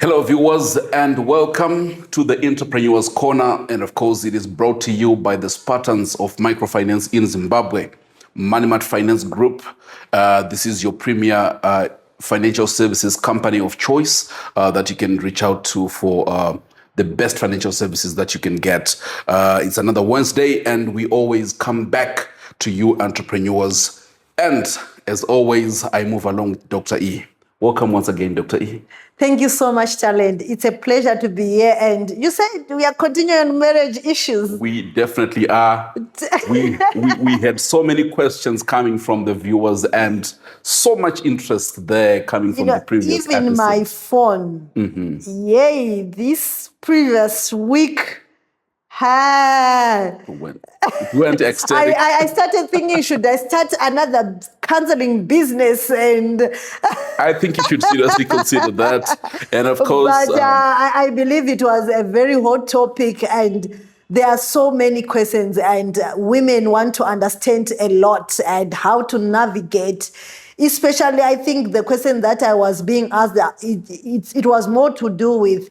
Hello, viewers, and welcome to the Entrepreneurs Corner. And of course, it is brought to you by the Spartans of Microfinance in Zimbabwe, Manimat Finance Group. This is your premier financial services company of choice that you can reach out to for the best financial services that you can get. It's another Wednesday, and we always come back to you entrepreneurs. And as always, I move along with Dr. E. Welcome once again, Dr. E. Thank you so much, Talent. It's a pleasure to be here. And you said we are continuing on marriage issues. We definitely are. we had so many questions coming from the viewers and so much interest there coming from the previous even episode. My phone. Yay, this previous week. Went ecstatic. I started thinking, should I start another counseling business? And I think you should seriously consider that. And of course, but I believe it was a very hot topic, and there are so many questions, and women want to understand a lot and how to navigate. Especially, I think the question that I was being asked, it was more to do with,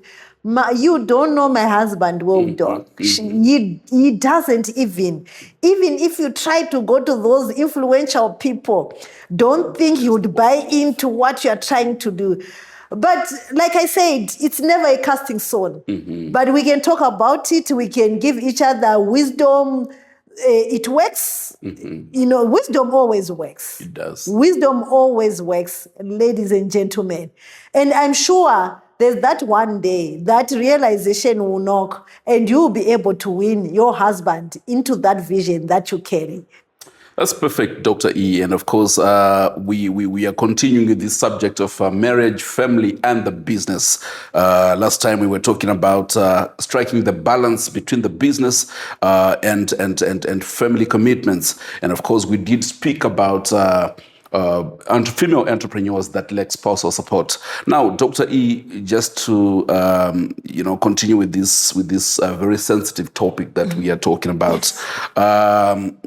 you don't know my husband well, dog. He doesn't even if you try to go to those influential people, don't think he would buy into what you're trying to do. But like I said, it's never a casting stone. But we can talk about it. We can give each other wisdom. It works. Wisdom always works. It does. Wisdom always works, ladies and gentlemen. And I'm sure there's that one day that realization will knock and you'll be able to win your husband into that vision that you carry. That's perfect, Dr. E. And of course, we are continuing with this subject of marriage, family, and the business. Last time we were talking about striking the balance between the business and family commitments. And of course, we did speak about female entrepreneurs that lack spousal support. Now, Dr. E, just to continue with this very sensitive topic that we are talking about,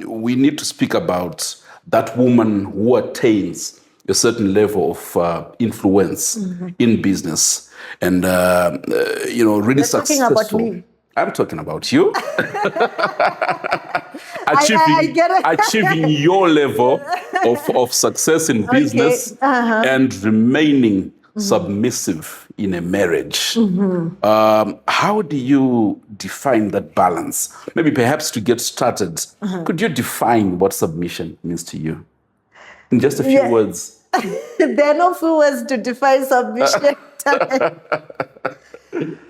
we need to speak about that woman who attains a certain level of influence in business and really successful. Talking about me. I'm talking about you. Achieving your level of success in business and remaining submissive in a marriage. How do you define that balance? Maybe perhaps to get started, could you define what submission means to you? In just a few words. There are no few words to define submission.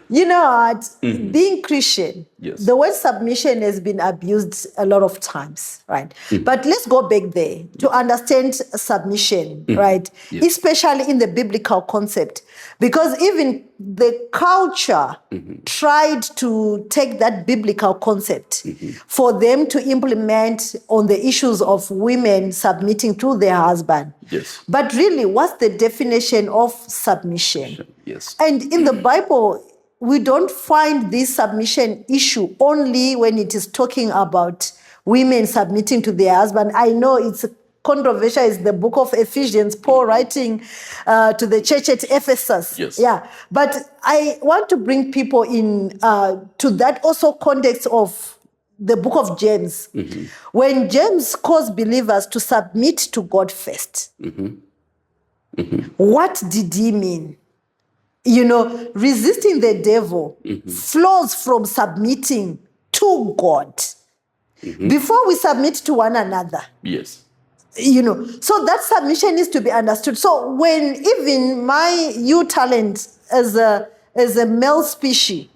You know what? Being Christian, the word submission has been abused a lot of times, right? But let's go back there to understand submission, right? Especially in the biblical concept. Because even the culture tried to take that biblical concept for them to implement on the issues of women submitting to their husband. Yes. But really, what's the definition of submission? Yes. And in the Bible, we don't find this submission issue only when it is talking about women submitting to their husband. I know it's controversial. It's the book of Ephesians, Paul writing to the church at Ephesus. Yes. Yeah. But I want to bring people in to that also context of the book of James. When James calls believers to submit to God first, what did he mean? Resisting the devil flows from submitting to God. Before we submit to one another. Yes. So that submission needs to be understood. So when even you talent as a male species,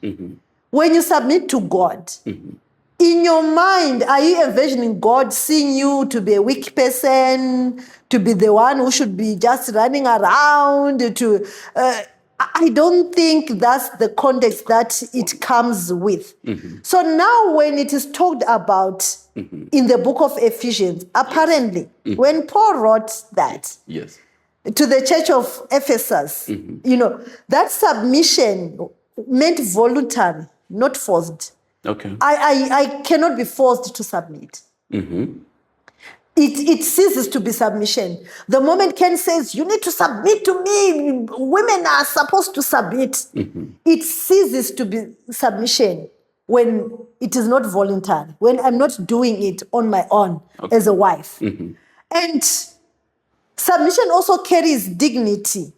when you submit to God, in your mind, are you envisioning God seeing you to be a weak person, to be the one who should be just running around, I don't think that's the context that it comes with. So now when it is talked about in the book of Ephesians, apparently, when Paul wrote that to the church of Ephesus, that submission meant voluntary, not forced. Okay. I cannot be forced to submit. it ceases to be submission. The moment Ken says, you need to submit to me, women are supposed to submit, it ceases to be submission when it is not voluntary, when I'm not doing it on my own as a wife. And submission also carries dignity,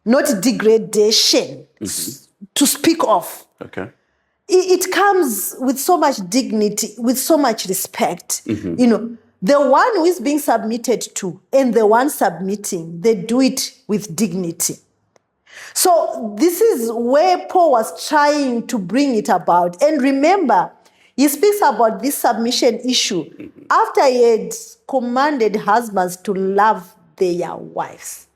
not degradation to speak of. Okay. It comes with so much dignity, with so much respect. You know, the one who is being submitted to and the one submitting, they do it with dignity. So this is where Paul was trying to bring it about. And remember, he speaks about this submission issue after he had commanded husbands to love their wives.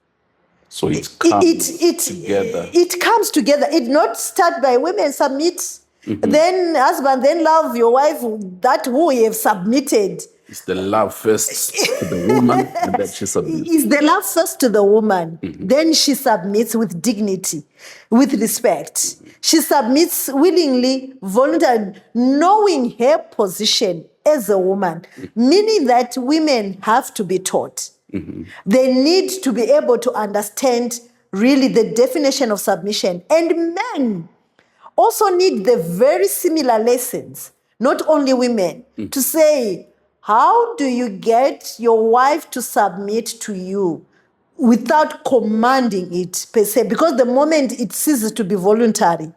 So it comes together. It comes together. It not start by women submit, then husband, then love your wife, that who you have submitted. It's the love first to the woman and then she submits. It's the love first to the woman. Then she submits with dignity, with respect. She submits willingly, voluntarily, knowing her position as a woman, meaning that women have to be taught. They need to be able to understand really the definition of submission. And men also need the very similar lessons, not only women, to say, how do you get your wife to submit to you without commanding it per se? Because the moment it ceases to be voluntary,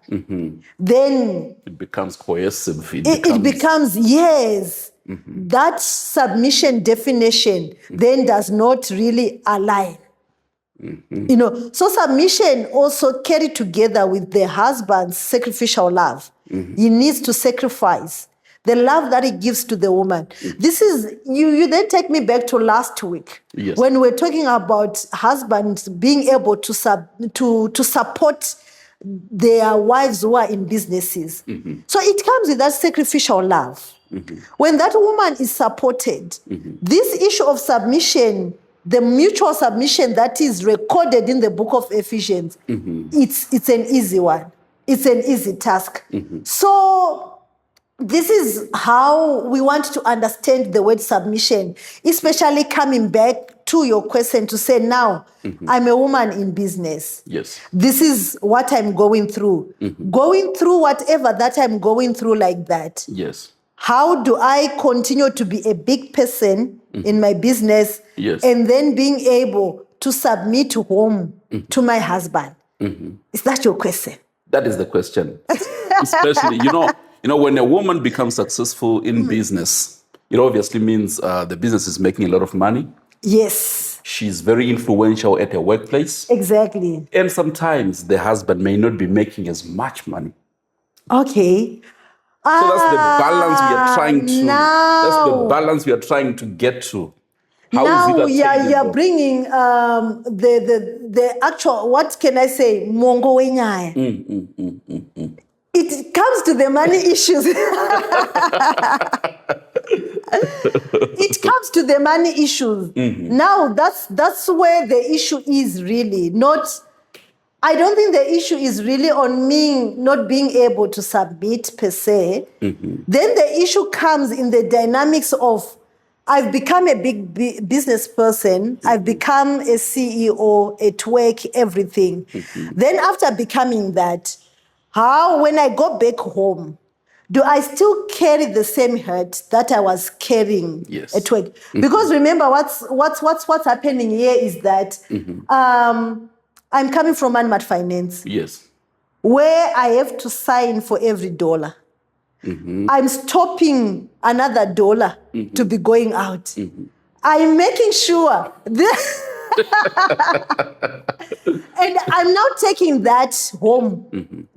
then it becomes coercive. It becomes, yes, that submission definition then does not really align. You know, so submission also carried together with the husband's sacrificial love. He needs to sacrifice the love that he gives to the woman. This is, you then take me back to last week, yes, when we're talking about husbands being able to support their wives who are in businesses. So it comes with that sacrificial love. When that woman is supported, this issue of submission, the mutual submission that is recorded in the book of Ephesians, it's an easy one. It's an easy task. So this is how we want to understand the word submission, especially coming back to your question to say, now, I'm a woman in business. Yes. This is what I'm going through. Going through whatever that I'm going through like that. Yes. How do I continue to be a big person in my business, yes, and then being able to submit home to my husband? Is that your question? That is the question. Especially, you know, when a woman becomes successful in business, it obviously means the business is making a lot of money. Yes. She's very influential at her workplace. Exactly. And sometimes the husband may not be making as much money. Okay. So that's the balance we are trying to. That's the balance we are trying to get to. How now is it you're bringing the actual, what can I say, mongo wenyaya. It comes to the money issues. It comes to the money issues. Now that's where the issue is really not. I don't think the issue is really on me not being able to submit per se. Then the issue comes in the dynamics of, I've become a big business person. I've become a CEO at work, everything. Then after becoming that, how, when I go back home, do I still carry the same hurt that I was carrying at work? Because remember, what's happening here is that I'm coming from Unmat Finance. Yes. Where I have to sign for every dollar. I'm stopping another dollar to be going out. I'm making sure this and I'm now taking that home.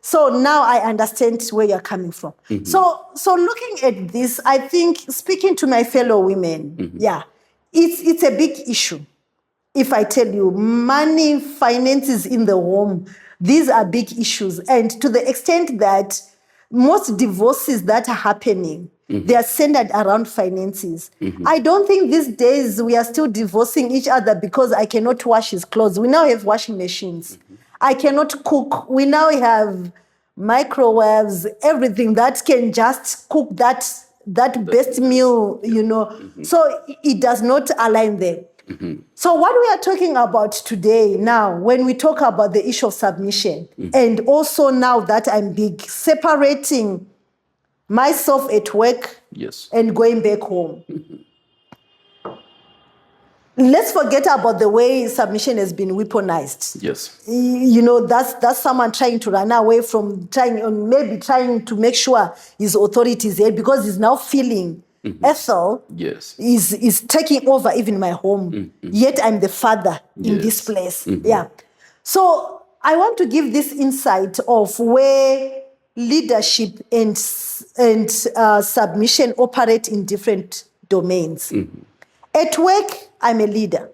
So now I understand where you're coming from. So looking at this, I think, speaking to my fellow women, it's a big issue. If I tell you money, finances in the home, these are big issues. And to the extent that most divorces that are happening, they are centered around finances. I don't think these days we are still divorcing each other because I cannot wash his clothes. We now have washing machines. I cannot cook. We now have microwaves, everything that can just cook that that best meal, So it does not align there. So what we are talking about today now, when we talk about the issue of submission, and also now that I'm big, separating myself at work and going back home. Let's forget about the way submission has been weaponized. Yes. That's someone trying to run away from maybe trying to make sure his authority is there because he's now feeling Ethel is taking over even my home. Yet I'm the father in this place. Yeah. So I want to give this insight of where leadership and submission operate in different domains. At work, I'm a leader.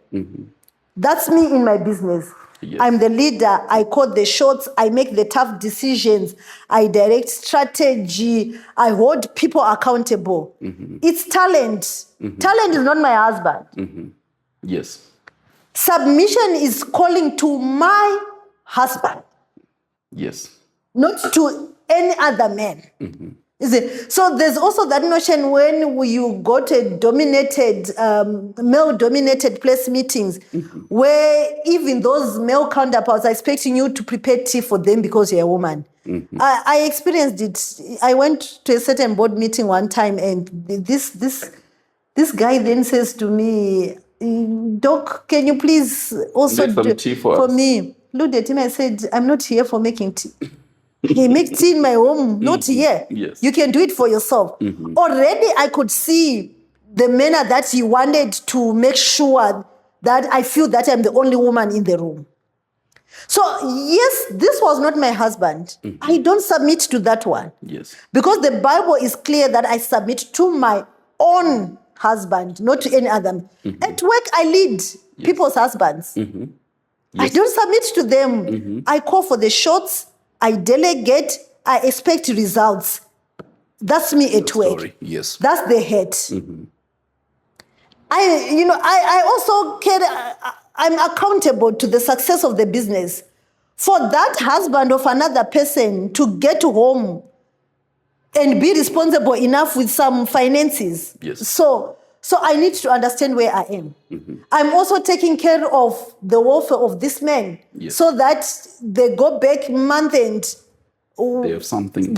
That's me in my business. Yes. I'm the leader. I call the shots. I make the tough decisions. I direct strategy. I hold people accountable. It's talent. Talent is not my husband. Yes. Submission is calling to my husband. Yes. Not to any other man. Is it? So there's also that notion when you go to male-dominated place meetings, where even those male counterparts are expecting you to prepare tea for them because you're a woman. I experienced it. I went to a certain board meeting one time, and this guy then says to me, "Doc, can you please also make some tea for me?" Looked at him and said, "I'm not here for making tea. He makes tea in my home, not here. Yes. You can do it for yourself." Already I could see the manner that he wanted to make sure that I feel that I'm the only woman in the room. So yes, this was not my husband. I don't submit to that one. Yes. Because the Bible is clear that I submit to my own husband, not to any other. At work, I lead people's husbands. I don't submit to them. I call for the shots. I delegate, I expect results. That's me at work. Yes. That's the head. I also care, I'm accountable to the success of the business. For that husband of another person to get home and be responsible enough with some finances. Yes. So I need to understand where I am. I'm also taking care of the welfare of this man so that they go back month end. They have something.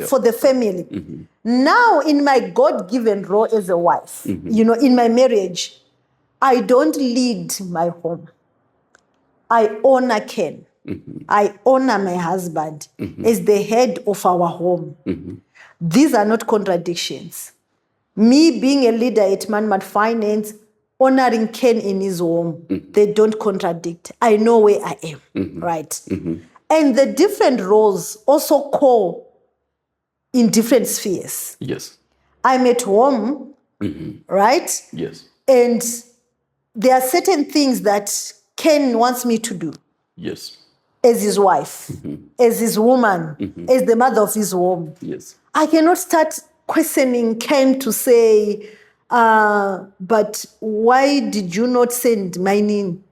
For the family. Now, in my God-given role as a wife, in my marriage, I don't lead my home. I honor Ken. I honor my husband as the head of our home. These are not contradictions. Me being a leader at Manmat Finance, honoring Ken in his home, they don't contradict. I know where I am, right? And the different roles also call in different spheres. Yes. I'm at home, right? Yes. And there are certain things that Ken wants me to do. Yes. As his wife, as his woman, as the mother of his home. Yes. I cannot start questioning Ken to say, but why did you not send mine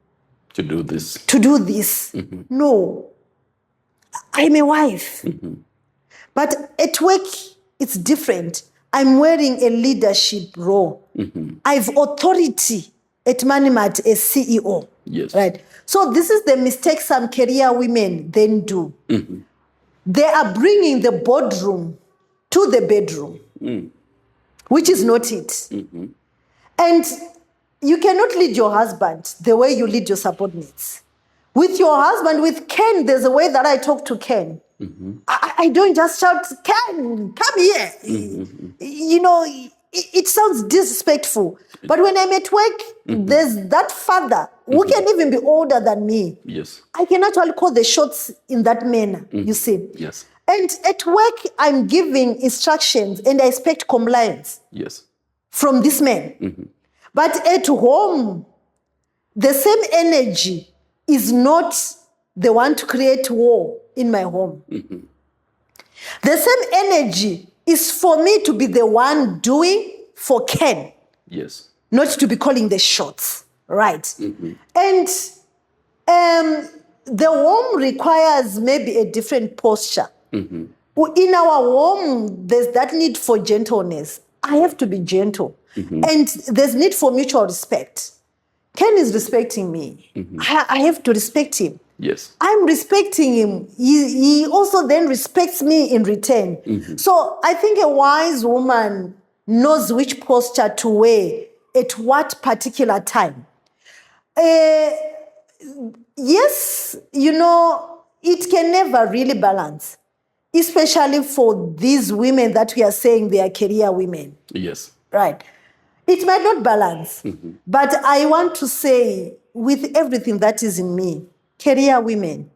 to do this? No. I'm a wife. But at work, it's different. I'm wearing a leadership role. I have authority at Manimat as CEO. Yes. Right. So this is the mistake some career women then do. They are bringing the boardroom to the bedroom, which is not it. And you cannot lead your husband the way you lead your subordinates. With your husband, with Ken, there's a way that I talk to Ken. I don't just shout, "Ken, come here." It sounds disrespectful. But when I'm at work, there's that father who can even be older than me. Yes. I can actually call the shots in that manner, you see. Yes. And at work, I'm giving instructions and I expect compliance. Yes. From this man. But at home, the same energy is not the one to create war in my home. The same energy is for me to be the one doing for Ken. Yes. Not to be calling the shots, right? And the home requires maybe a different posture. In our home, there's that need for gentleness. I have to be gentle. And there's need for mutual respect. Ken is respecting me. I have to respect him. Yes. I'm respecting him. He also then respects me in return. So I think a wise woman knows which posture to wear at what particular time. Yes, it can never really balance, especially for these women that we are saying they are career women. Yes. Right. It might not balance, but I want to say, with everything that is in me, career women,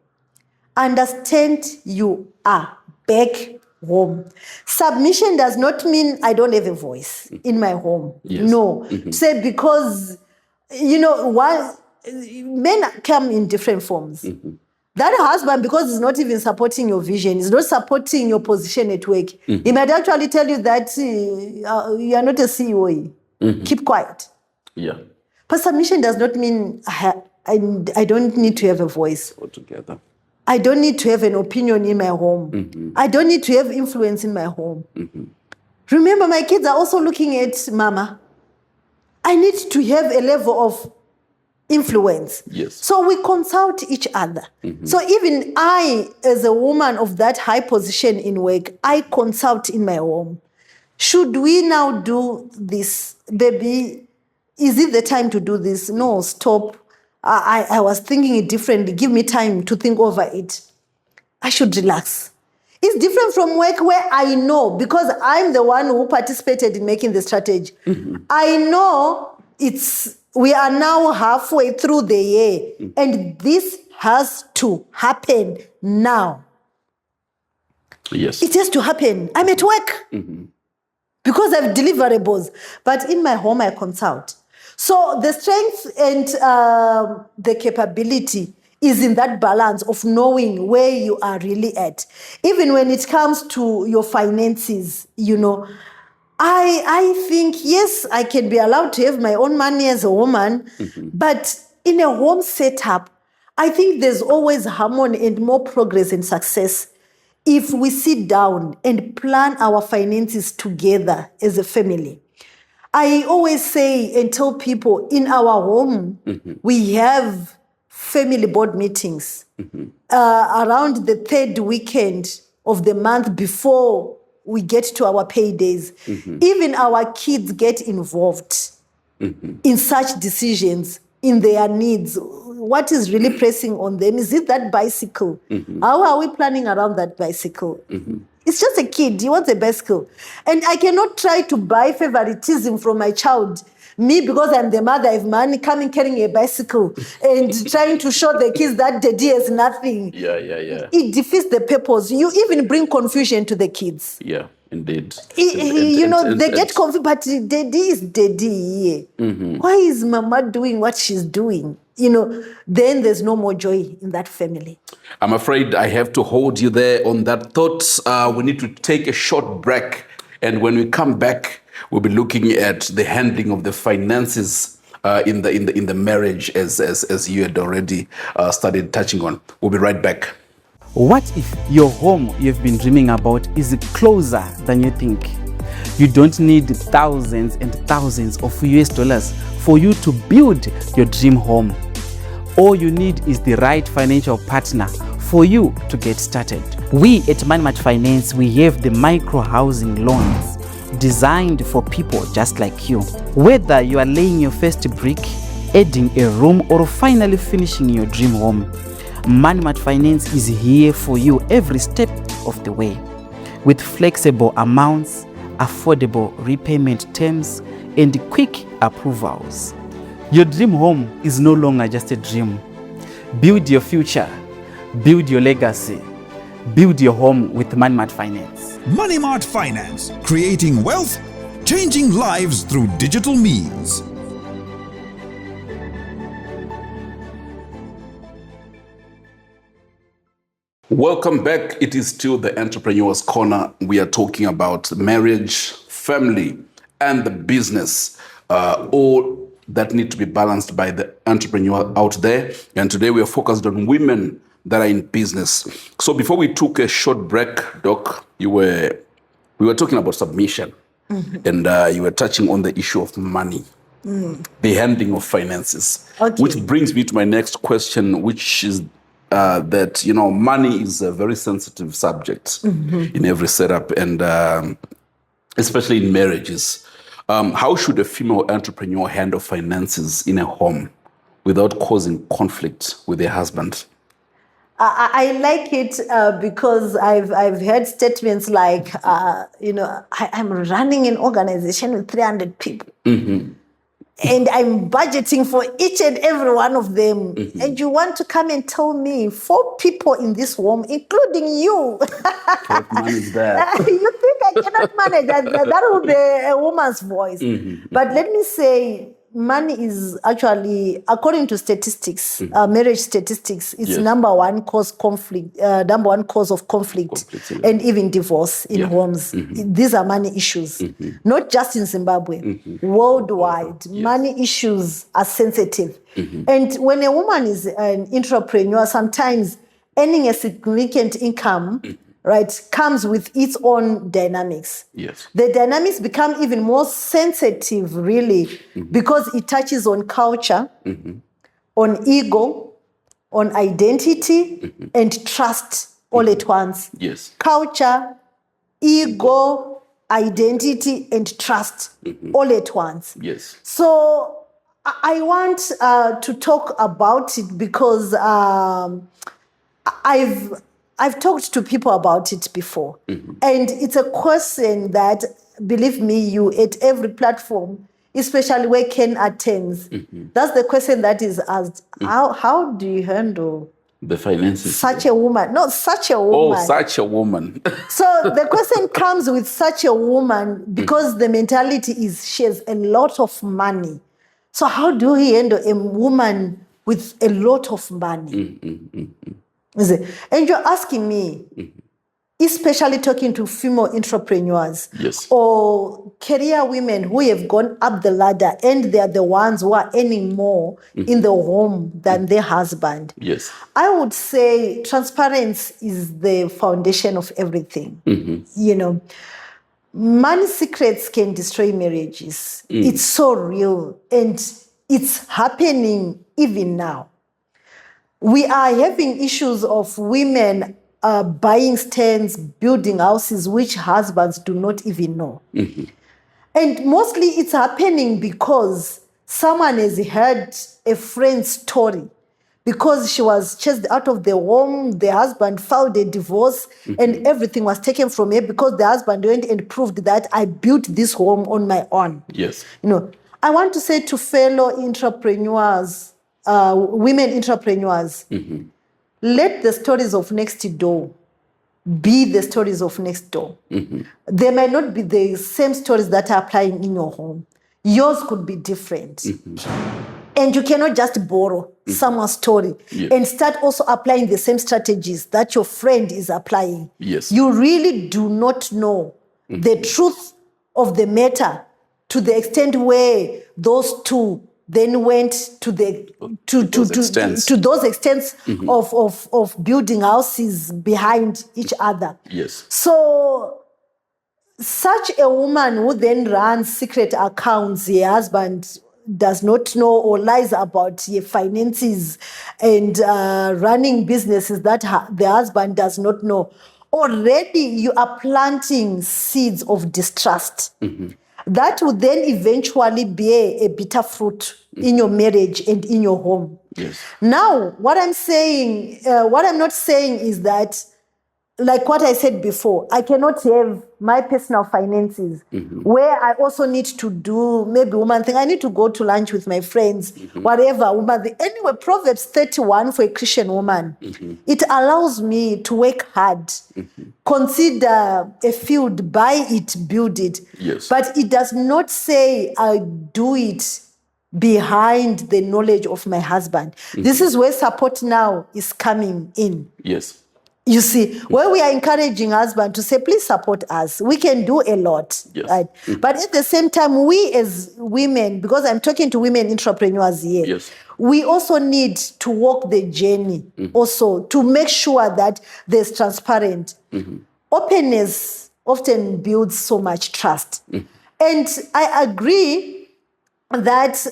understand you are back home. Submission does not mean I don't have a voice in my home. Yes. No. Say because, men come in different forms. That husband, because he's not even supporting your vision, he's not supporting your position at work, he might actually tell you that you are not a CEO. Keep quiet. Yeah. But submission does not mean I don't need to have a voice. Altogether. I don't need to have an opinion in my home. I don't need to have influence in my home. Remember, my kids are also looking at Mama. I need to have a level of influence. Yes. So we consult each other. So even I, as a woman of that high position in work, I consult in my home. Should we now do this? Baby, is it the time to do this? No, stop. I was thinking it differently. Give me time to think over it. I should relax. It's different from work where I know, because I'm the one who participated in making the strategy. I know we are now halfway through the year, and this has to happen now. Yes. It has to happen. I'm at work because I have deliverables. But in my home, I consult. So the strength and the capability is in that balance of knowing where you are really at. Even when it comes to your finances, I think, yes, I can be allowed to have my own money as a woman, but in a home setup, I think there's always harmony and more progress and success if we sit down and plan our finances together as a family. I always say and tell people, in our home, we have family board meetings around the third weekend of the month before we get to our paydays. Even our kids get involved in such decisions, in their needs. What is really pressing on them? Is it that bicycle? How are we planning around that bicycle? It's just a kid. He wants a bicycle. And I cannot try to buy favoritism from my child. Me, because I'm the mother, I have money, coming carrying a bicycle and trying to show the kids that daddy has nothing. Yeah. It defeats the purpose. You even bring confusion to the kids. Yeah, indeed. They get confused, but daddy is daddy. Why is Mama doing what she's doing? Then there's no more joy in that family. I'm afraid I have to hold you there on that thought. We need to take a short break. And when we come back, we'll be looking at the handling of the finances in the marriage as you had already started touching on. We'll be right back. What if your home you've been dreaming about is closer than you think? You don't need thousands and thousands of US dollars for you to build your dream home. All you need is the right financial partner for you to get started. We at Manmat Finance, we have the micro housing loans designed for people just like you. Whether you are laying your first brick, adding a room, or finally finishing your dream home, Manmat Finance is here for you every step of the way. With flexible amounts, affordable repayment terms, and quick approvals. Your dream home is no longer just a dream. Build your future, build your legacy, build your home with Manmat Finance. Manmat Finance, creating wealth, changing lives through digital means. Welcome back. It is still the Entrepreneur's Corner. We are talking about marriage, family, and the business. All that need to be balanced by the entrepreneur out there. And today we are focused on women that are in business. So before we took a short break, Doc, we were talking about submission, and you were touching on the issue of money, the handling of finances, which brings me to my next question, which is that, money is a very sensitive subject in every setup, and especially in marriages. How should a female entrepreneur handle finances in a home without causing conflict with their husband? I like it because I've heard statements like, I'm running an organization with 300 people. And I'm budgeting for each and every one of them. And you want to come and tell me 4 people in this home, including you. What money is that? You think I cannot manage that? That would be a woman's voice. But let me say, money is actually, according to statistics, marriage statistics, it's number one cause of conflict, and even divorce in homes. These are money issues, not just in Zimbabwe, worldwide. Money issues are sensitive. And when a woman is an entrepreneur, sometimes earning a significant income, right, comes with its own dynamics. The dynamics become even more sensitive, really, because it touches on culture, on ego, on identity, and trust all at once. Culture, ego, identity, and trust all at once. So I want to talk about it because I've talked to people about it before. And it's a question that, believe me, you at every platform, especially where Ken attends, that's the question that is asked. How do you handle the finances? Such a woman. No, such a woman. Oh, such a woman. So the question comes with such a woman because the mentality is she has a lot of money. So how do we handle a woman with a lot of money? And you're asking me, especially talking to female entrepreneurs or career women who have gone up the ladder and they are the ones who are earning more in the home than their husband. I would say transparency is the foundation of everything. Money secrets can destroy marriages. It's so real and it's happening even now. We are having issues of women buying stands, building houses, which husbands do not even know. And mostly it's happening because someone has heard a friend's story. Because she was chased out of the home, the husband filed a divorce, and everything was taken from her because the husband went and proved that I built this home on my own. I want to say to fellow entrepreneurs, women entrepreneurs, let the stories of next door be the stories of next door. They might not be the same stories that are applying in your home. Yours could be different. And you cannot just borrow someone's story and start also applying the same strategies that your friend is applying. You really do not know the truth of the matter to the extent where those two then went to those extents of building houses behind each other. So such a woman who then runs secret accounts, her husband does not know or lies about her finances and running businesses that the husband does not know. Already you are planting seeds of distrust. That would then eventually bear a bitter fruit in your marriage and in your home. Now, what I'm not saying is that, like what I said before, I cannot have my personal finances where I also need to do maybe woman thing. I need to go to lunch with my friends, whatever. Woman thing. Anyway, Proverbs 31 for a Christian woman, it allows me to work hard. Consider a field, buy it, build it. But it does not say I do it behind the knowledge of my husband. This is where support now is coming in. You see, where we are encouraging husband to say, please support us. We can do a lot. Yes. Right? But at the same time, we as women, because I'm talking to women entrepreneurs here, Yes. we also need to walk the journey also to make sure that there's transparent. Openness often builds so much trust. And I agree that,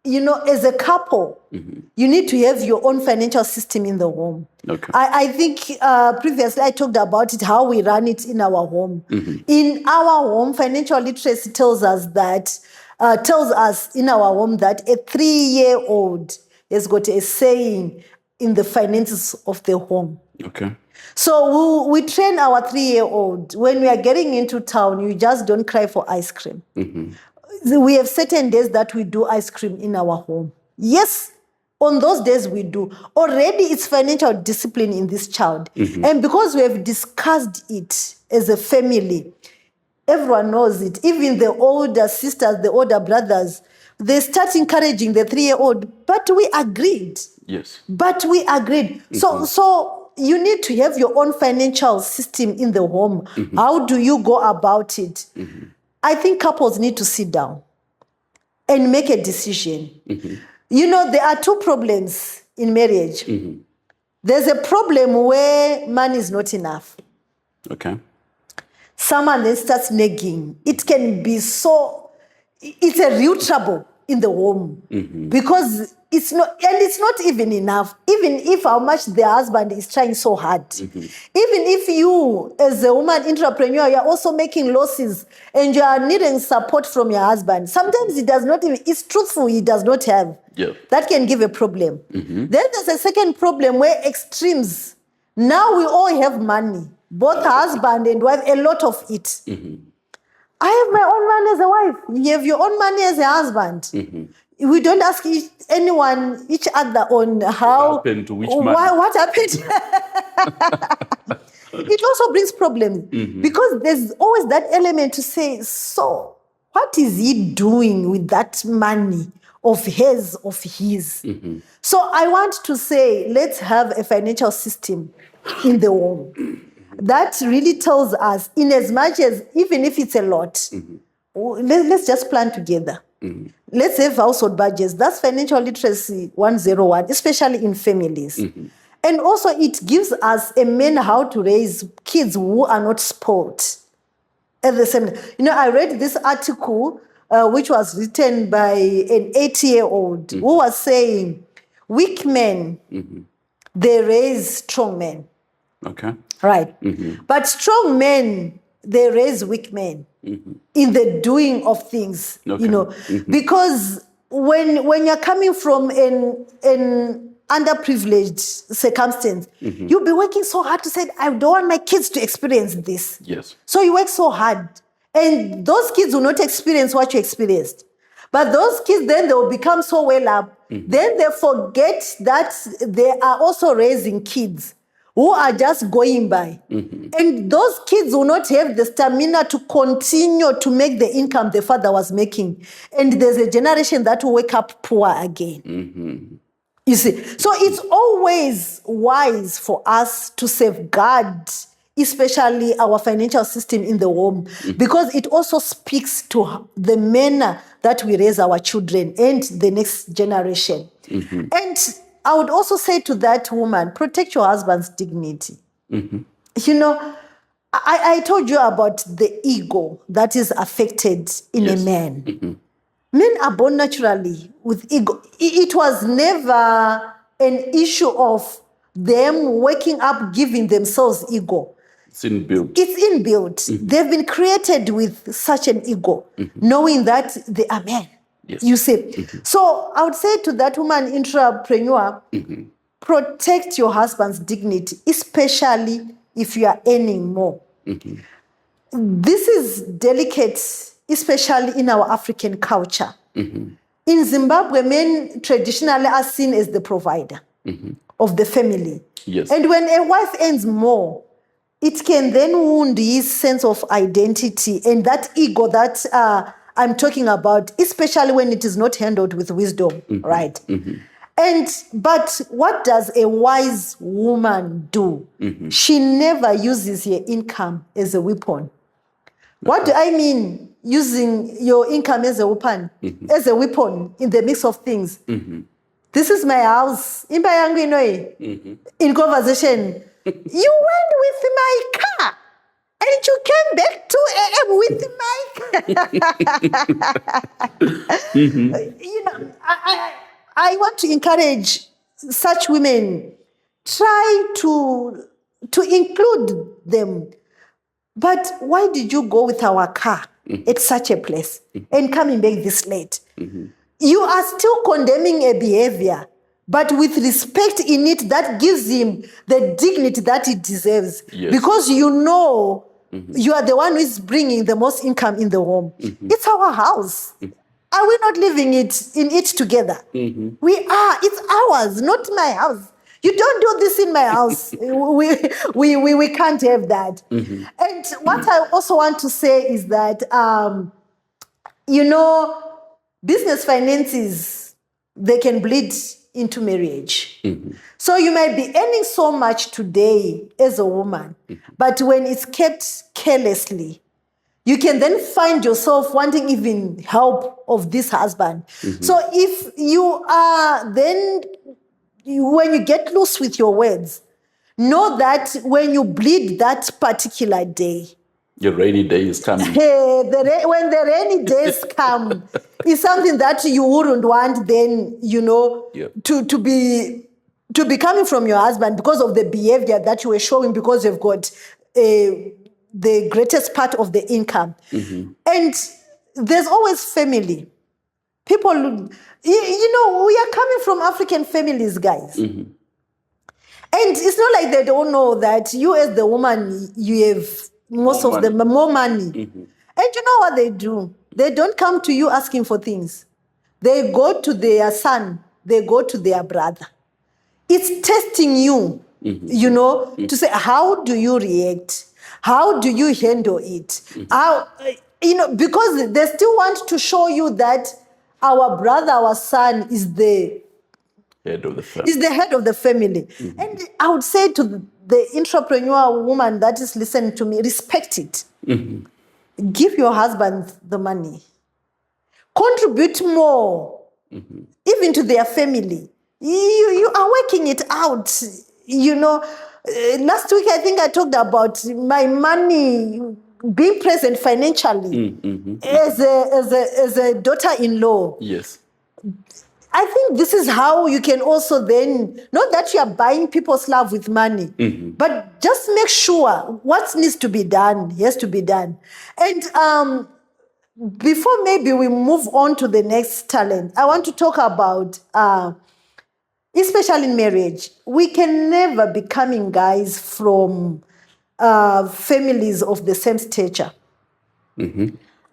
as a couple, you need to have your own financial system in the home. Okay. I think previously I talked about it, how we run it in our home. In our home, financial literacy tells us in our home that a 3-year-old has got a saying in the finances of the home. Okay. So we train our 3-year-old. When we are getting into town, you just don't cry for ice cream. We have certain days that we do ice cream in our home. Yes, on those days we do. Already it's financial discipline in this child. And because we have discussed it as a family, everyone knows it. Even the older sisters, the older brothers, they start encouraging the 3-year-old. But we agreed. Yes. So you need to have your own financial system in the home. How do you go about it? I think couples need to sit down and make a decision. There are 2 problems in marriage. There's a problem where money is not enough. Okay. Someone then starts nagging. It can be it's a real trouble in the home because it's not even enough. Even if how much the husband is trying so hard. Even if you, as a woman entrepreneur, you're also making losses and you are needing support from your husband. Sometimes it's truthful, he does not have. Yeah. That can give a problem. Then there's a second problem where extremes. Now we all have money. Both husband and wife, a lot of it. I have my own money as a wife. You have your own money as a husband. We don't ask each other on how... What happened to which money? What happened? It also brings problems because there's always that element to say, so what is he doing with that money of his? So I want to say, let's have a financial system in the home. That really tells us, in as much as, even if it's a lot, let's just plan together. Let's have household budgets. That's financial literacy 101, especially in families. And also it gives us a man how to raise kids who are not spoiled. At the same time, I read this article which was written by an 80-year-old who was saying, weak men, they raise strong men. Okay. Right. But strong men, they raise weak men in the doing of things, because when you're coming from an underprivileged circumstance, you'll be working so hard to say, I don't want my kids to experience this. Yes. So you work so hard. And those kids will not experience what you experienced. But those kids, then they will become so well up. Then they forget that they are also raising kids who are just going by. And those kids will not have the stamina to continue to make the income the father was making. And there's a generation that will wake up poor again. You see, so it's always wise for us to safeguard, especially our financial system in the home, because it also speaks to the manner that we raise our children and the next generation. And I would also say to that woman, protect your husband's dignity. I told you about the ego that is affected in a man. Men are born naturally with ego. It was never an issue of them waking up giving themselves ego. It's inbuilt. It's inbuilt. They've been created with such an ego, knowing that they are men. Yes. You see. So I would say to that woman entrepreneur, protect your husband's dignity, especially if you are earning more. This is delicate, especially in our African culture. In Zimbabwe, men traditionally are seen as the provider of the family. Yes. And when a wife earns more, it can then wound his sense of identity and that ego that I'm talking about, especially when it is not handled with wisdom, right? But what does a wise woman do? She never uses her income as a weapon. What do I mean using your income as a weapon? As a weapon in the mix of things. This is my house. In conversation, you went with my car and you came back 2 a.m. with my car. You know, I want to encourage such women. Try to include them. But why did you go with our car at such a place and coming back this late? You are still condemning a behavior, but with respect in it that gives him the dignity that he deserves. Yes. Because you know you are the one who is bringing the most income in the home. It's our house. Are we not living in it together? We are. It's ours, not my house. You don't do this in my house. We can't have that. And what I also want to say is that, business finances, they can bleed into marriage. So you might be earning so much today as a woman, but when it's kept carelessly, you can then find yourself wanting even help of this husband. So if you are then, when you get loose with your words, know that when you bleed that particular day, your rainy day is coming. when the rainy days come, it's something that you wouldn't want then, to be coming from your husband because of the behavior that you were showing, because you've got the greatest part of the income. And there's always family. People, we are coming from African families, guys. And it's not like they don't know that you as the woman, you have more money. And you know what they do? They don't come to you asking for things. They go to their son. They go to their brother. It's testing you, to say, how do you react? How do you handle it? Because they still want to show you that our brother, our son is the head of the family. Is the head of the family. And I would say to the entrepreneur woman that is listening to me, respect it. Give your husband the money. Contribute more, even to their family. You are working it out. Last week I think I talked about my money being present financially as a daughter-in-law. Yes. I think this is how you can also then, not that you are buying people's love with money, but just make sure what needs to be done has to be done. And before maybe we move on to the next talent, I want to talk about, especially in marriage, we can never be coming, guys, from families of the same stature.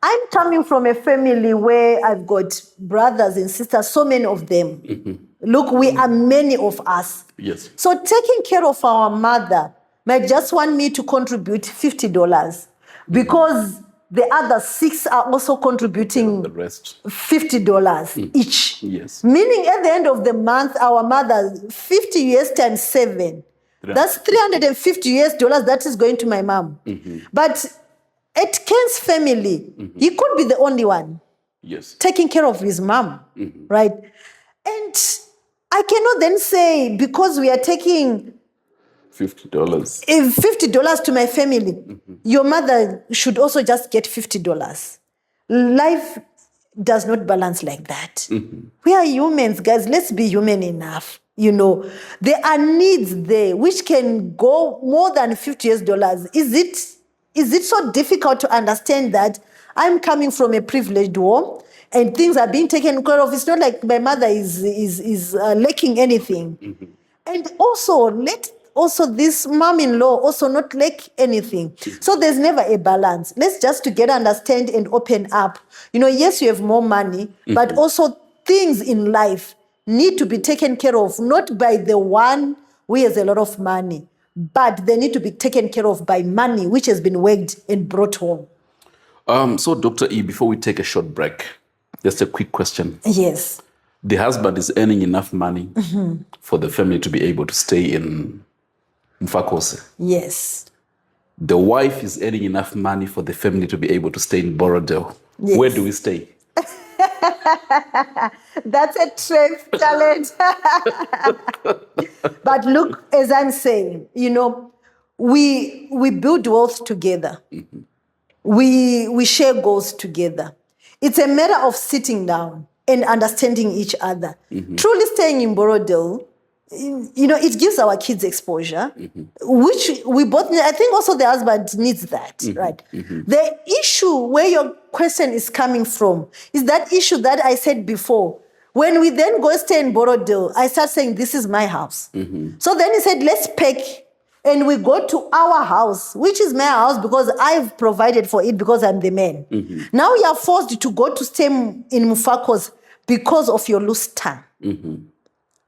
I'm coming from a family where I've got brothers and sisters, so many of them. Look, we are many of us. Yes. So taking care of our mother might just want me to contribute $50 because the other 6 are also contributing the rest. $50 each. Yes. Meaning at the end of the month, our mother, 50 US times 7. That's $350 that is going to my mom. But at Ken's family, he could be the only one taking care of his mom, right? And I cannot then say, because we are taking $50 to my family, your mother should also just get $50. Life does not balance like that. We are humans, guys. Let's be human enough. There are needs there which can go more than $50. Is it so difficult to understand that I'm coming from a privileged home and things are being taken care of? It's not like my mother is lacking anything. And also, let this mom-in-law also not lack anything. So there's never a balance. Let's just together understand and open up. Yes, you have more money, but also things in life need to be taken care of, not by the one who has a lot of money, but they need to be taken care of by money which has been worked and brought home. So, Dr. E, before we take a short break, just a quick question. Yes. The husband is earning enough money for the family to be able to stay in Mfakose. Yes. The wife is earning enough money for the family to be able to stay in Borodale. Yes. Where do we stay? That's a trade talent. But look, as I'm saying, we build wealth together. We share goals together. It's a matter of sitting down and understanding each other. Truly staying in Borodale, it gives our kids exposure, which we both need. I think also the husband needs that, right? The issue where your question is coming from is that issue that I said before. When we then go stay in Borodale, I start saying, this is my house. So then he said, let's pack. And we go to our house, which is my house because I've provided for it because I'm the man. Now you are forced to go to stay in Mufakos because of your loose tongue.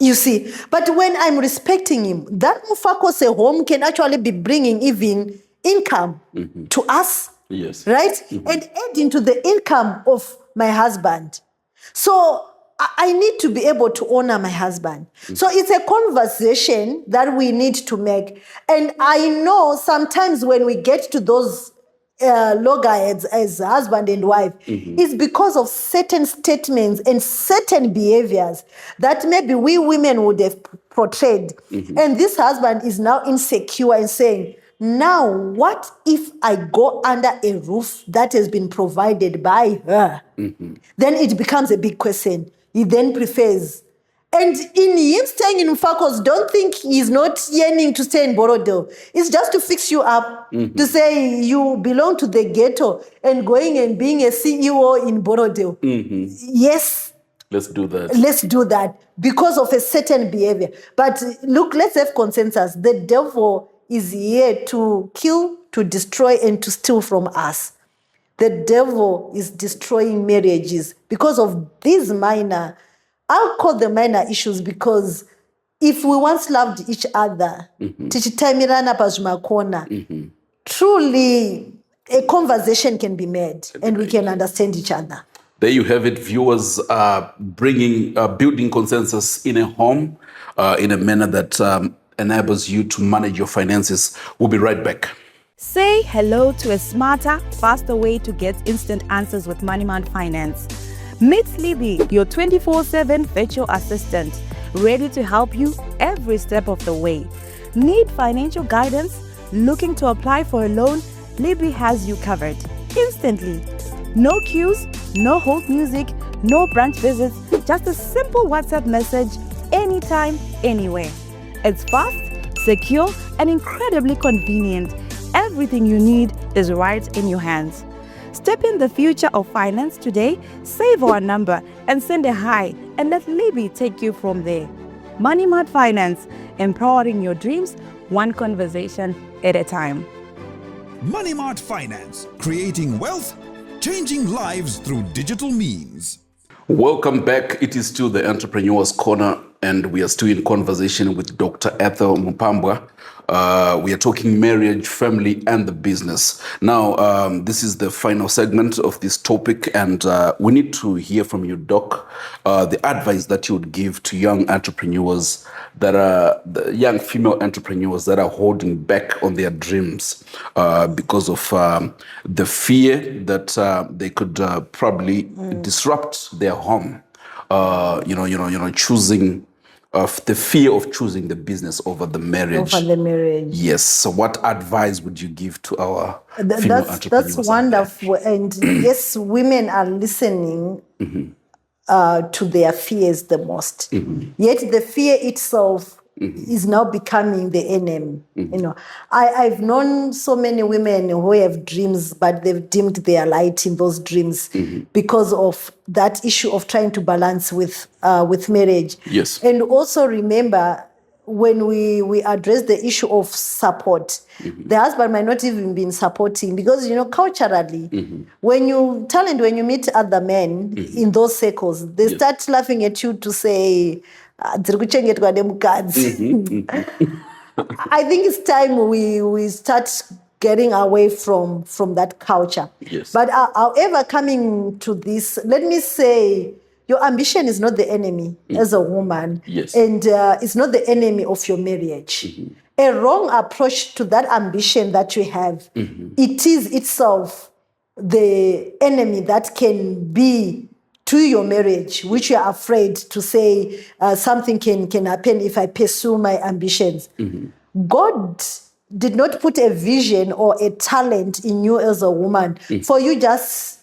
You see, but when I'm respecting him, that Mufakos home can actually be bringing even income to us, Yes. right? And adding to the income of my husband. So I need to be able to honor my husband. So it's a conversation that we need to make. And I know sometimes when we get to those loggerheads as husband and wife, it's because of certain statements and certain behaviors that maybe we women would have portrayed. And this husband is now insecure and saying, now what if I go under a roof that has been provided by her? Then it becomes a big question. He then prefers. And in him staying in Mfakos, don't think he's not yearning to stay in Borodale. It's just to fix you up, to say you belong to the ghetto and going and being a CEO in Borodale. Yes. Let's do that. Let's do that because of a certain behavior. But look, let's have consensus. The devil is here to kill, to destroy, and to steal from us. The devil is destroying marriages because of these minor, I'll call them minor issues, because if we once loved each other, truly a conversation can be made and we can understand each other. There you have it, viewers, building consensus in a home in a manner that enables you to manage your finances. We'll be right back. Say hello to a smarter, faster way to get instant answers with MoneyMart Finance. Meet Libby, your 24/7 virtual assistant, ready to help you every step of the way. Need financial guidance? Looking to apply for a loan? Libby has you covered instantly. No queues, no hold music, no branch visits, just a simple WhatsApp message anytime, anywhere. It's fast, secure, and incredibly convenient. Everything you need is right in your hands. Step in the future of finance today, save our number and send a hi and let Libby take you from there. MoneyMart Finance, empowering your dreams one conversation at a time. MoneyMart Finance, creating wealth, changing lives through digital means. Welcome back. It is still the Entrepreneur's Corner, and we are still in conversation with Dr. Ethel Mupambwa. We are talking marriage, family, and the business. Now, this is the final segment of this topic, and we need to hear from you, Doc, the advice that you would give to young entrepreneurs, that are the young female entrepreneurs that are holding back on their dreams because of the fear that they could probably disrupt their home. Choosing of the fear of choosing the business over the marriage. Over the marriage. Yes. So what advice would you give to our female entrepreneurs? That's wonderful. And yes, women are listening to their fears the most. Yet the fear itself is now becoming the enemy. I've known so many women who have dreams, but they've dimmed their light in those dreams because of that issue of trying to balance with marriage. Yes. And also remember, when we address the issue of support, the husband might not even be supporting, because culturally, when you meet other men in those circles, they start laughing at you to say, I think it's time we start getting away from that culture. Yes. But however, coming to this, let me say, your ambition is not the enemy as a woman. Yes. And it's not the enemy of your marriage. A wrong approach to that ambition that you have, it is itself the enemy that can be to your marriage, which you are afraid to say something can happen if I pursue my ambitions. God did not put a vision or a talent in you as a woman for you just,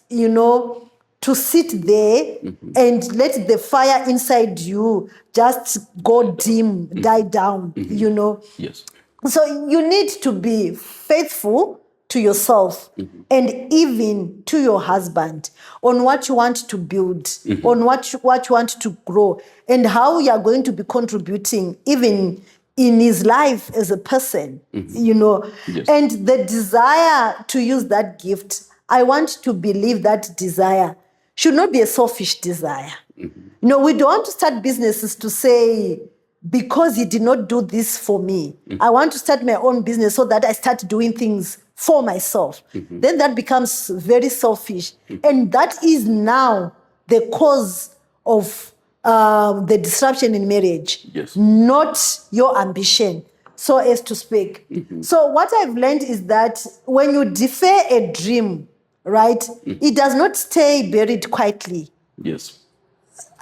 to sit there and let the fire inside you just go dim, die down, Yes. So you need to be faithful to yourself and even to your husband on what you want to build, on what you want to grow, and how you are going to be contributing even in his life as a person, Yes. And the desire to use that gift, I want to believe that desire should not be a selfish desire. We don't want to start businesses to say, because he did not do this for me, I want to start my own business so that I start doing things for myself. Then that becomes very selfish. And that is now the cause of the disruption in marriage, Yes. not your ambition, so as to speak. So what I've learned is that when you defer a dream, right, it does not stay buried quietly Yes.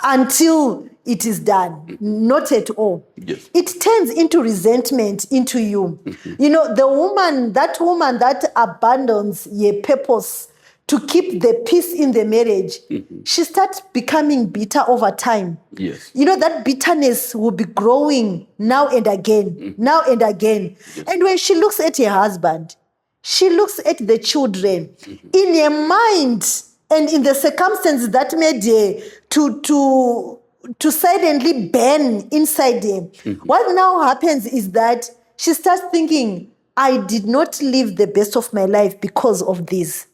until it is done. Not at all. Yes. It turns into resentment into you. The woman that abandons your purpose to keep the peace in the marriage, she starts becoming bitter over time. Yes. That bitterness will be growing now and again, now and again. Yes. And when she looks at her husband, she looks at the children in her mind and in the circumstances that made her to silently burn inside her. What now happens is that she starts thinking, I did not live the best of my life because of this.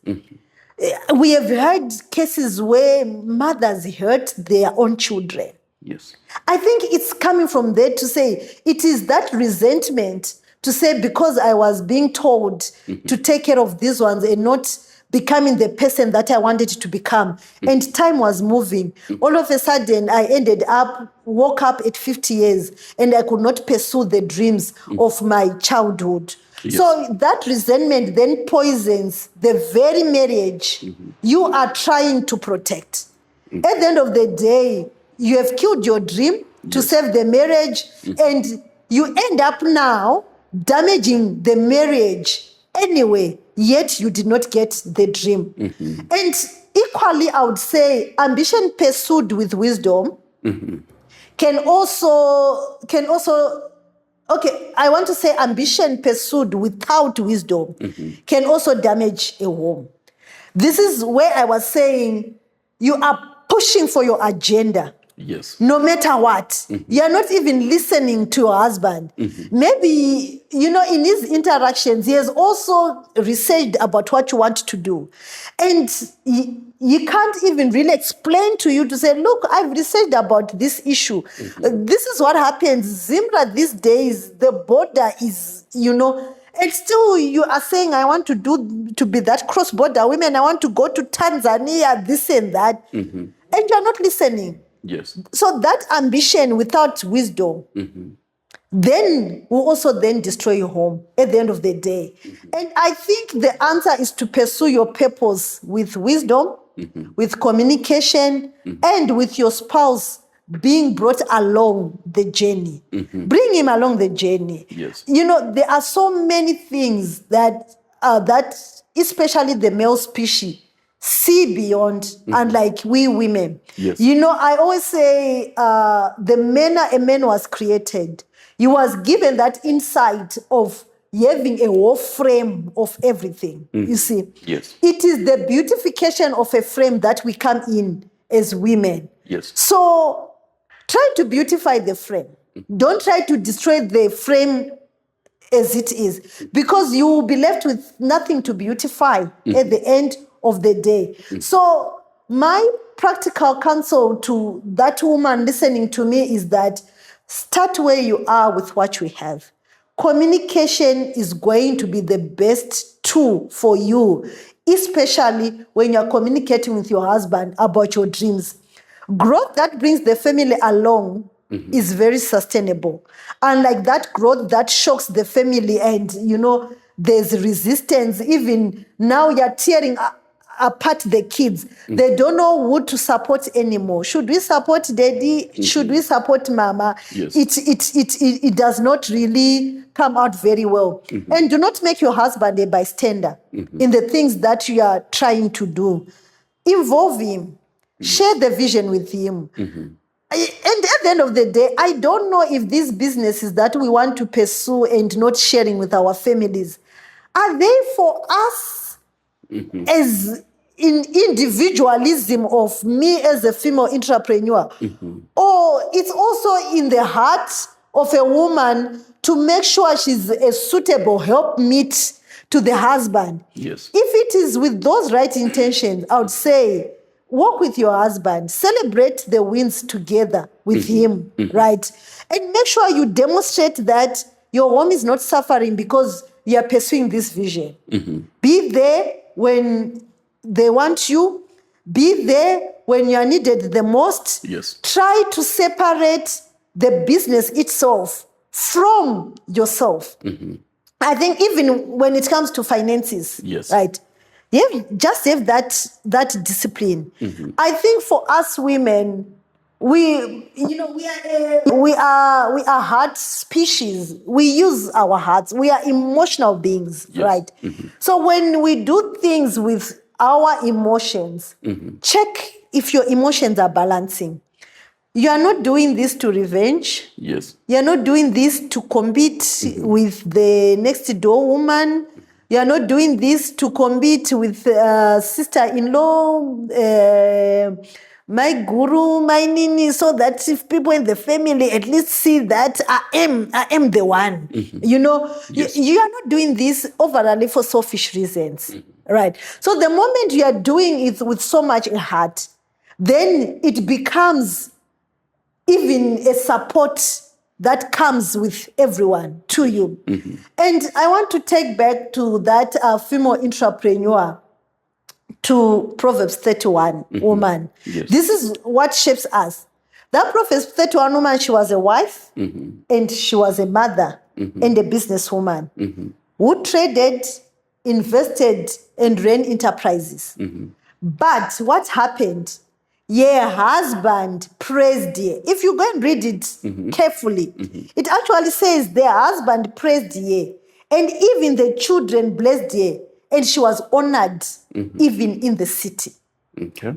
We have heard cases where mothers hurt their own children. Yes. I think it's coming from there to say it is that resentment to say, because I was being told to take care of these ones and not becoming the person that I wanted to become. And time was moving. All of a sudden, I woke up at 50 years and I could not pursue the dreams of my childhood. Yes. So that resentment then poisons the very marriage you are trying to protect. At the end of the day, you have killed your dream to save the marriage, and you end up now damaging the marriage anyway, yet you did not get the dream. And equally, I would say ambition pursued with wisdom can also I want to say ambition pursued without wisdom can also damage a home. This is where I was saying you are pushing for your agenda. Yes. No matter what. You're not even listening to your husband. Maybe, in his interactions, he has also researched about what you want to do. And he can't even really explain to you to say, look, I've researched about this issue. This is what happens. Zimra these days, the border is, and still you are saying, I want to be that cross-border women. I want to go to Tanzania, this and that. And you're not listening. Yes. So that ambition without wisdom then will also then destroy your home at the end of the day. And I think the answer is to pursue your purpose with wisdom, with communication, and with your spouse being brought along the journey. Bring him along the journey. Yes. There are so many things that especially the male species see beyond, unlike we women. Yes. I always say the manner a man was created, he was given that insight of having a whole frame of everything. You see? Yes. It is the beautification of a frame that we come in as women. Yes. So try to beautify the frame. Don't try to destroy the frame as it is, because you will be left with nothing to beautify at the end of the day. So my practical counsel to that woman listening to me is that start where you are with what we have. Communication is going to be the best tool for you, especially when you're communicating with your husband about your dreams. Growth that brings the family along is very sustainable. Unlike that growth that shocks the family and, there's resistance. Even now you're tearing apart the kids. They don't know who to support anymore. Should we support daddy? Should we support mama? Yes. It does not really come out very well. And do not make your husband a bystander in the things that you are trying to do. Involve him. Share the vision with him. And at the end of the day, I don't know if these businesses that we want to pursue and not sharing with our families, are they for us as in individualism of me as a female entrepreneur? Or it's also in the heart of a woman to make sure she's a suitable helpmeet to the husband? Yes. If it is with those right intentions, I would say, work with your husband, celebrate the wins together with him, right? And make sure you demonstrate that your home is not suffering because you are pursuing this vision. Be there when they want you. Be there when you are needed the most. Yes. Try to separate the business itself from yourself. I think even when it comes to finances, Yes. right? Just have that discipline. I think for us women, we are heart species. We use our hearts. We are emotional beings, right? So when we do things with our emotions, check if your emotions are balancing. You are not doing this to revenge. Yes. You are not doing this to compete with the next door woman. You are not doing this to compete with sister-in-law, my guru, my nini, so that if people in the family at least see that I am the one. Yes. You are not doing this overall for selfish reasons, right? So the moment you are doing it with so much heart, then it becomes even a support that comes with everyone to you. And I want to take back to that female entrepreneur, to Proverbs 31 woman. Yes. This is what shapes us. That Proverbs 31 woman, she was a wife and she was a mother and a businesswoman who traded, invested, and ran enterprises. But what happened? Her husband praised her. If you go and read it carefully, it actually says their husband praised her. And even the children blessed her. And she was honored even in the city. Okay.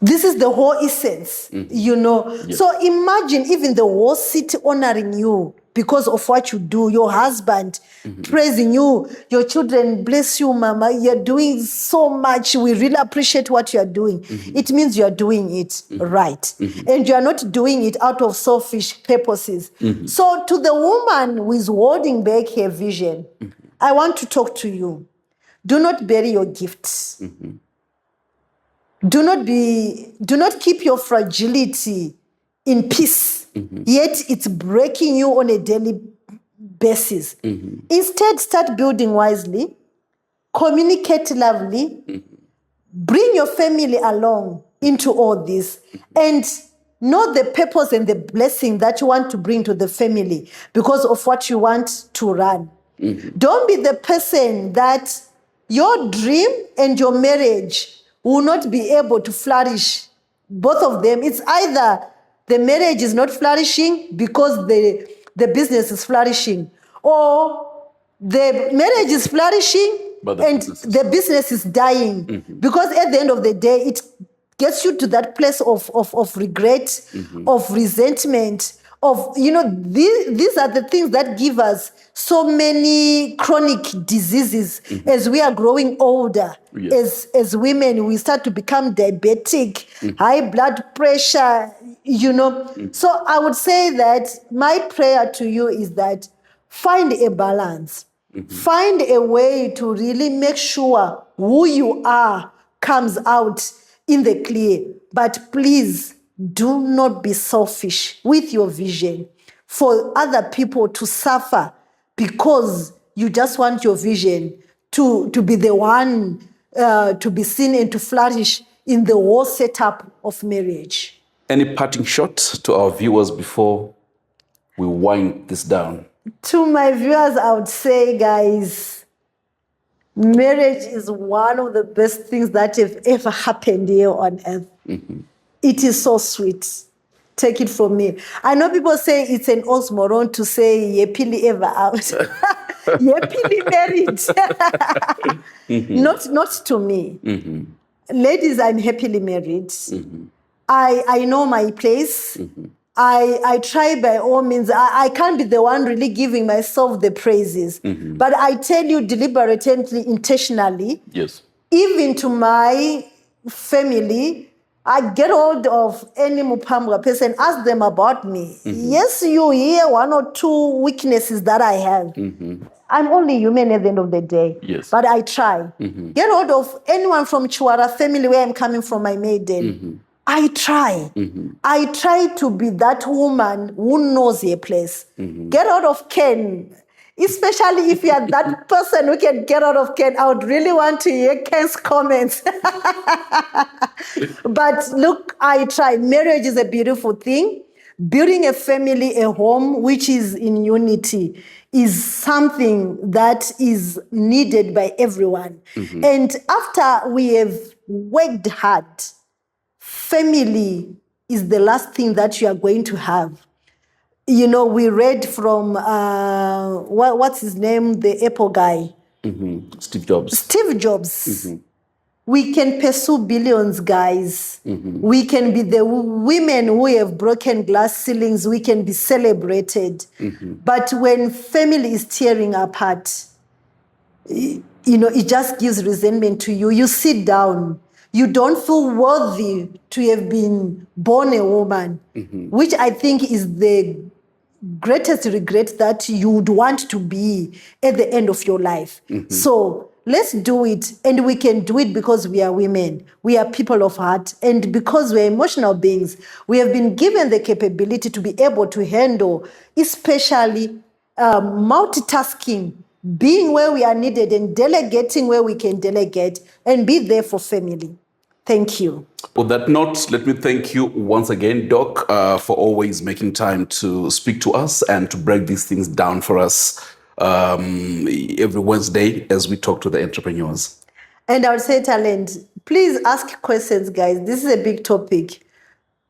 This is the whole essence, Yes. So imagine even the whole city honoring you because of what you do, your husband praising you, your children, bless you, mama, you're doing so much. We really appreciate what you're doing. It means you're doing it right. And you're not doing it out of selfish purposes. So to the woman who is holding back her vision, I want to talk to you. Do not bury your gifts. Do not keep your fragility in peace, yet it's breaking you on a daily basis. Instead, start building wisely, communicate lovely, bring your family along into all this, and know the purpose and the blessing that you want to bring to the family because of what you want to run. Don't be the person that your dream and your marriage will not be able to flourish. Both of them. It's either the marriage is not flourishing because the business is flourishing, or the marriage is flourishing and the business is dying. Because at the end of the day, it gets you to that place of regret, of resentment, of, these are the things that give us so many chronic diseases as we are growing older. Yes. As women, we start to become diabetic, high blood pressure, So I would say that my prayer to you is that find a balance. Find a way to really make sure who you are comes out in the clear. But please, do not be selfish with your vision for other people to suffer because you just want your vision to be the one to be seen and to flourish in the whole setup of marriage. Any parting shot to our viewers before we wind this down? To my viewers, I would say, guys, marriage is one of the best things that have ever happened here on earth. It is so sweet. Take it from me. I know people say it's an oxymoron to say yepili ever out. Yepili married. Not to me. Ladies, I'm happily married. I know my place. I try by all means. I can't be the one really giving myself the praises. But I tell you deliberately, intentionally, Yes. even to my family, I get hold of any Mupambwa person, ask them about me. Yes, you hear one or two weaknesses that I have. I'm only human at the end of the day. Yes. But I try. Get hold of anyone from Chiwara family where I'm coming from, my maiden. I try. I try to be that woman who knows her place. Get out of Ken. Especially if you are that person who can get out of Ken. I would really want to hear Ken's comments. But look, I try. Marriage is a beautiful thing. Building a family, a home which is in unity is something that is needed by everyone. And after we have worked hard, family is the last thing that you are going to have. You know, we read from, what's his name, the Apple guy? Steve Jobs. Steve Jobs. We can pursue billions, guys. We can be the women who have broken glass ceilings. We can be celebrated. But when family is tearing apart, you know, it just gives resentment to you. You sit down. You don't feel worthy to have been born a woman, which I think is the greatest regret that you would want to be at the end of your life. So let's do it. And we can do it because we are women. We are people of heart. And because we're emotional beings, we have been given the capability to be able to handle, especially multitasking, being where we are needed and delegating where we can delegate and be there for family. Thank you. On that note, let me thank you once again, Doc, for always making time to speak to us and to break these things down for us every Wednesday as we talk to the entrepreneurs. And I would say, Talent, please ask questions, guys. This is a big topic.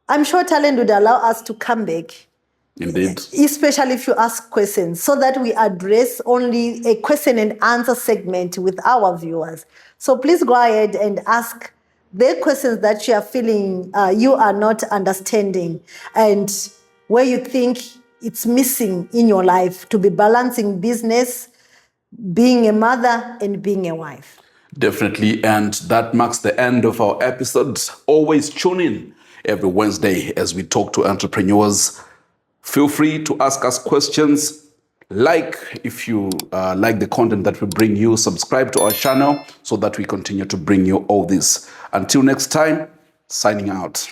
I'm sure Talent would allow us to come back. Indeed. Especially if you ask questions, so that we address only a question and answer segment with our viewers. So please go ahead and ask the questions that you are feeling you are not understanding and where you think it's missing in your life to be balancing business, being a mother, and being a wife. Definitely. And that marks the end of our episode. Always tune in every Wednesday as we talk to entrepreneurs. Feel free to ask us questions. If you like the content that we bring you, subscribe to our channel so that we continue to bring you all this. Until next time, signing out.